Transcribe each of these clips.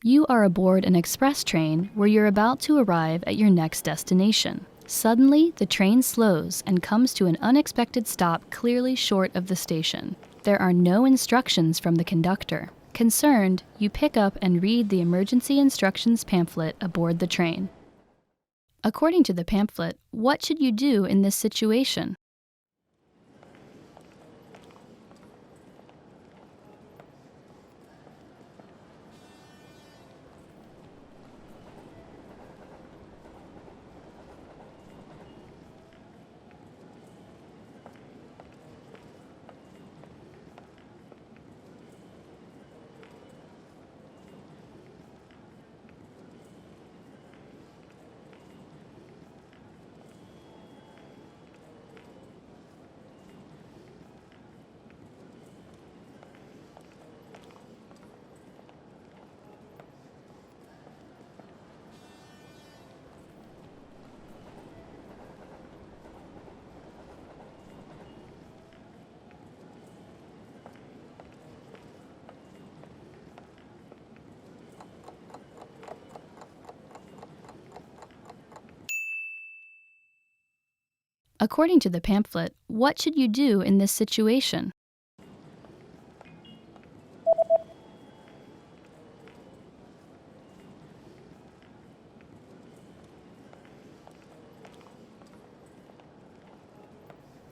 You are aboard an express train where you're about to arrive at your next destination. Suddenly, the train slows and comes to an unexpected stop clearly short of the station. There are no instructions from the conductor. Concerned, you pick up and read the emergency instructions pamphlet aboard the train. According to the pamphlet, what should you do in this situation? According to the pamphlet, what should you do in this situation?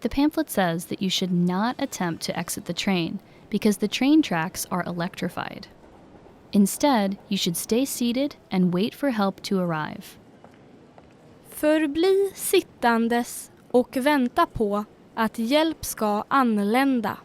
The pamphlet says that you should not attempt to exit the train because the train tracks are electrified. Instead, you should stay seated and wait for help to arrive. Förbli sittandes och vänta på att hjälp ska anlända.